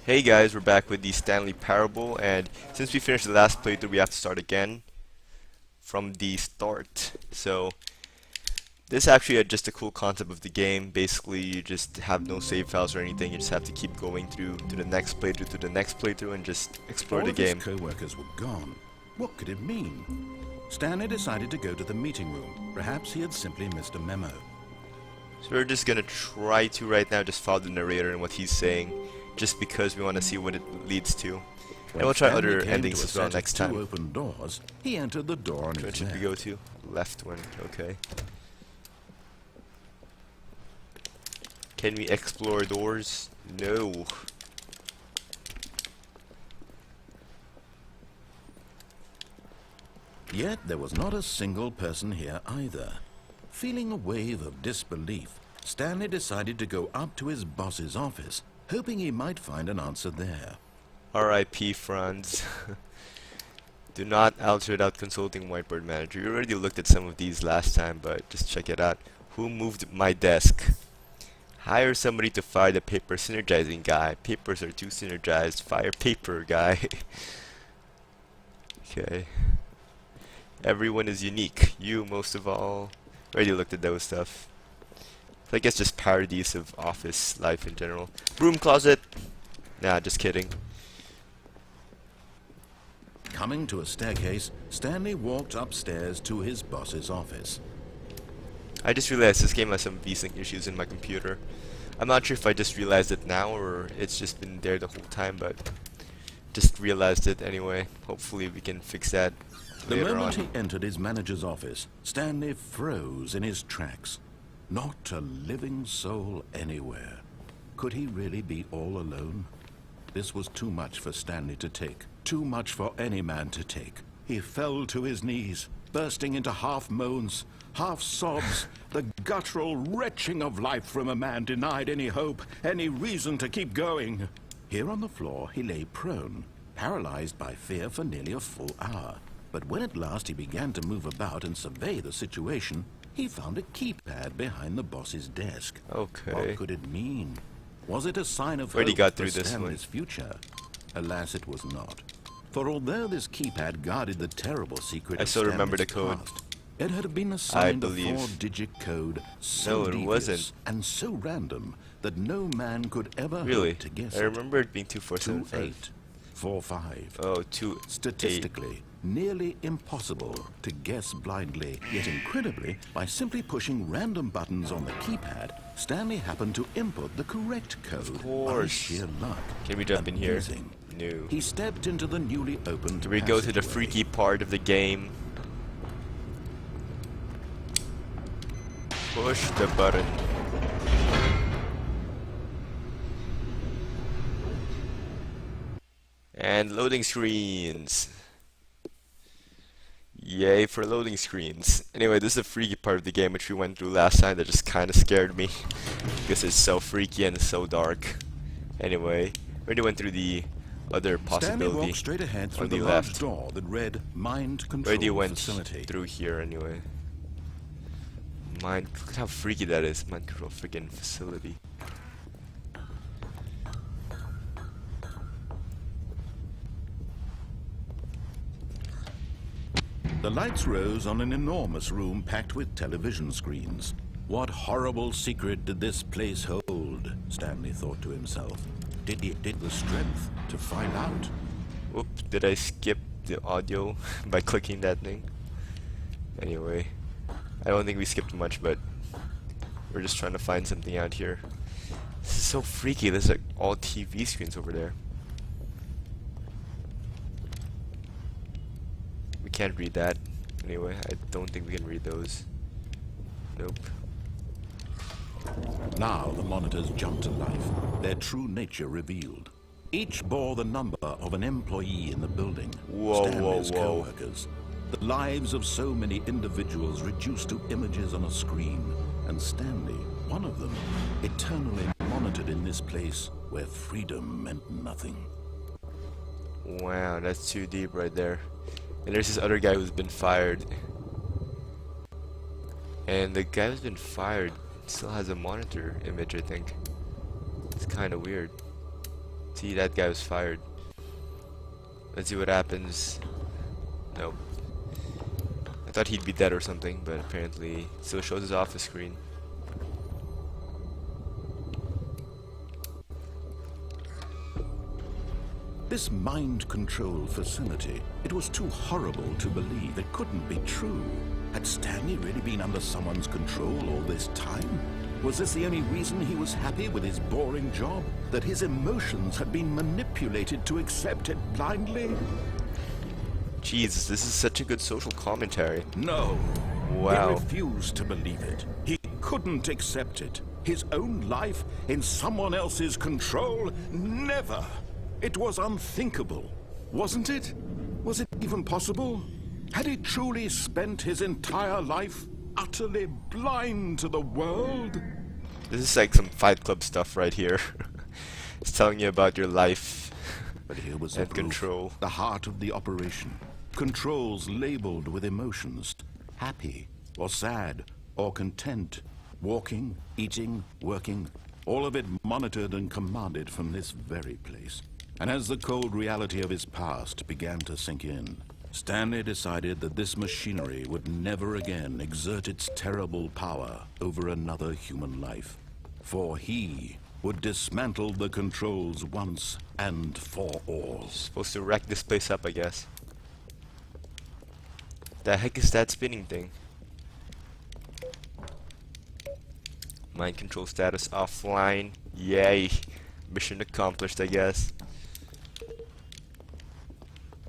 Hey guys, we're back with the Stanley Parable, and since we finished the last playthrough, we have to start again from the start. So this is actually just a cool concept of the game. Basically, you just have no save files or anything. You just have to keep going through to the next playthrough, and just explore the game. All of his co-workers were gone. What could it mean? Stanley decided to go to the meeting room. Perhaps he had simply missed a memo. So we're just gonna try to right now just follow the narrator and what he's saying, just because we want to see what it leads to. And we'll try other endings as well next time. Open doors, he entered the door on his Which should we go to? Left one, okay. Can we explore doors? No. Yet there was not a single person here either. Feeling a wave of disbelief, Stanley decided to go up to his boss's office, hoping he might find an answer there. R.I.P. Franz. Do not alter without consulting Whiteboard Manager. We already looked at some of these last time, but just check it out. Who moved my desk? Hire somebody to fire the paper synergizing guy. Papers are too synergized. Fire paper guy. Okay. Everyone is unique. You most of all. Already looked at those stuff. So I guess just parodies of office life in general. Broom closet. Nah, just kidding. Coming to a staircase, Stanley walked upstairs to his boss's office. I just realized this game has some VSync issues in my computer. I'm not sure if I just realized it now or it's just been there the whole time, but just realized it anyway. Hopefully we can fix that The later moment on. he entered his manager's office, Stanley froze in his tracks. Not a living soul anywhere. Could he really be all alone? This was too much for Stanley to take. Too much for any man to take. He fell to his knees, bursting into half moans, half sobs, the guttural retching of life from a man denied any hope, any reason to keep going. Here on the floor, he lay prone, paralyzed by fear for nearly a full hour. But when at last he began to move about and survey the situation, he found a keypad behind the boss's desk. Okay. What could it mean? Was it a sign of Already hope got for through this Stanley's future? Alas, it was not. For although this keypad guarded the terrible secret I of still remember the Stanley's code. past, it had been assigned a believe. 4-digit code so No, it devious wasn't. and so random that no man could ever Really? hope to guess I it. remember it being 2475. 2845. Oh, 2 Statistically, nearly impossible to guess blindly, yet incredibly, by simply pushing random buttons on the keypad, Stanley happened to input the correct code by course. sheer luck. Can we jump in here? Amazing. No. He stepped into the newly opened Here we go to the passageway. freaky part of the game. Push the button. And loading screens. Yay for loading screens. Anyway, this is the freaky part of the game which we went through last time that just kind of scared me. Because it's so freaky and so dark. Anyway, already went through the other Stanley possibility walked straight ahead through on the the large left. door that read Mind Already Control went Facility. through here anyway. Look at how freaky that is. Mind control freaking facility. The lights rose on an enormous room packed with television screens. What horrible secret did this place hold? Stanley thought to himself. Did he take the strength to find out? Whoop, did I skip the audio by clicking that thing? Anyway, I don't think we skipped much, but we're just trying to find something out here. This is so freaky. There's like all TV screens over there. We can't read that. Anyway, I don't think we can read those. Nope. Now the monitors jumped to life, their true nature revealed. Each bore the number of an employee in the building. Whoa, Stanley's whoa, whoa. co-workers. The lives of so many individuals reduced to images on a screen. And Stanley, one of them, eternally monitored in this place where freedom meant nothing. Wow, that's too deep right there. And there's this other guy who's been fired. And the guy who's been fired still has a monitor image, I think. It's kind of weird. See, that guy was fired. Let's see what happens. Nope. I thought he'd be dead or something, but apparently it still shows his office screen. This mind control facility, it was too horrible to believe. It couldn't be true. Had Stanley really been under someone's control all this time? Was this the only reason he was happy with his boring job? That his emotions had been manipulated to accept it blindly? Jesus, this is such a good social commentary. No. Wow. He refused to believe it. He couldn't accept it. His own life in someone else's control? Never. It was unthinkable, wasn't it? Was it even possible? Had he truly spent his entire life utterly blind to the world? This is like some Fight Club stuff right here. It's telling you about your life. But here was and the proof, control. the heart of the operation. Controls labeled with emotions. Happy, or sad, or content. Walking, eating, working. All of it monitored and commanded from this very place. And as the cold reality of his past began to sink in, Stanley decided that this machinery would never again exert its terrible power over another human life. For he would dismantle the controls once and for all. Supposed to wreck this place up, I guess. The heck is that spinning thing? Mind control status offline. Yay. Mission accomplished, I guess.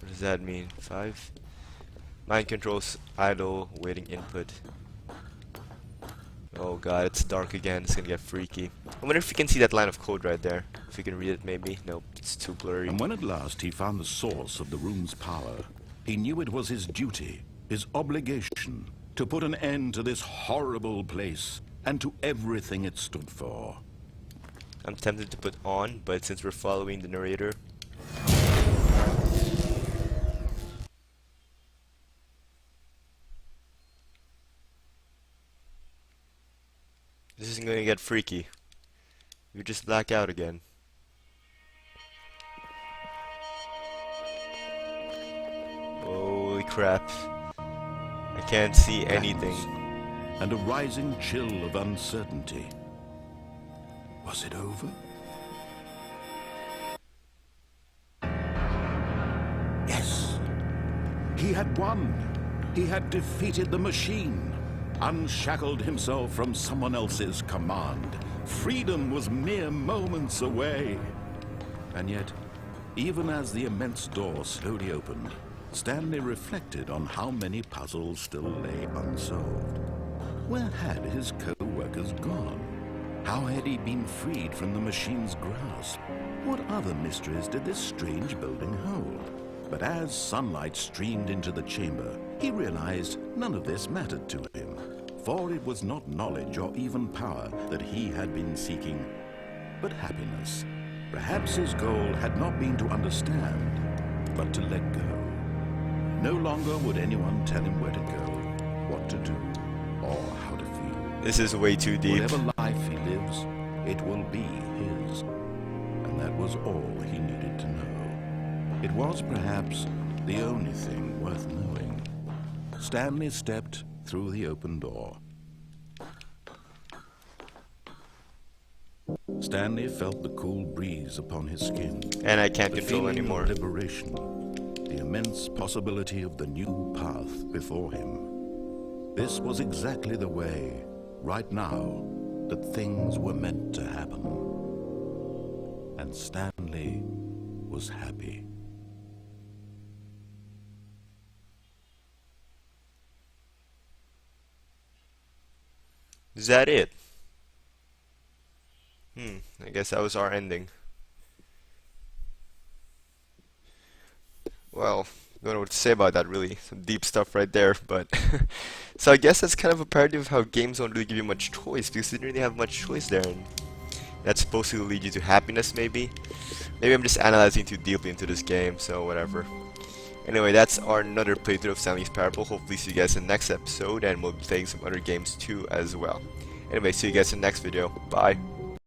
What does that mean? 5? Mind controls idle, waiting input. Oh god, it's dark again. It's gonna get freaky. I wonder if you can see that line of code right there. If you can read it, maybe. Nope, it's too blurry. And when at last he found the source of the room's power, he knew it was his duty, his obligation, to put an end to this horrible place and to everything it stood for. I'm tempted to put on, but since we're following the narrator, this isn't gonna get freaky. You just black out again. Holy crap. I can't see anything. And a rising chill of uncertainty. Was it over? Yes. He had won. He had defeated the machine. Unshackled himself from someone else's command. Freedom was mere moments away. And yet, even as the immense door slowly opened, Stanley reflected on how many puzzles still lay unsolved. Where had his co-workers gone? How had he been freed from the machine's grasp? What other mysteries did this strange building hold? But as sunlight streamed into the chamber, he realized none of this mattered to him. For it was not knowledge or even power that he had been seeking, but happiness. Perhaps his goal had not been to understand, but to let go. No longer would anyone tell him where to go, what to do, or how to feel. This is way too deep. Whatever life he lives, it will be his. And that was all he needed to know. It was perhaps the only thing worth knowing. Stanley stepped through the open door. Stanley felt the cool breeze upon his skin. And I can't The control feeling anymore. of liberation, the immense possibility of the new path before him. This was exactly the way, right now, that things were meant to happen. And Stanley was happy. Is that it? I guess that was our ending. Well, don't know what to say about that really. Some deep stuff right there, but so I guess that's kind of a parody of how games don't really give you much choice because they didn't really have much choice there, and that's supposed to lead you to happiness maybe. Maybe I'm just analyzing too deeply into this game, so whatever. Anyway, that's our another playthrough of Stanley's Parable. Hopefully see you guys in the next episode, and we'll be playing some other games too as well. Anyway, see you guys in the next video. Bye.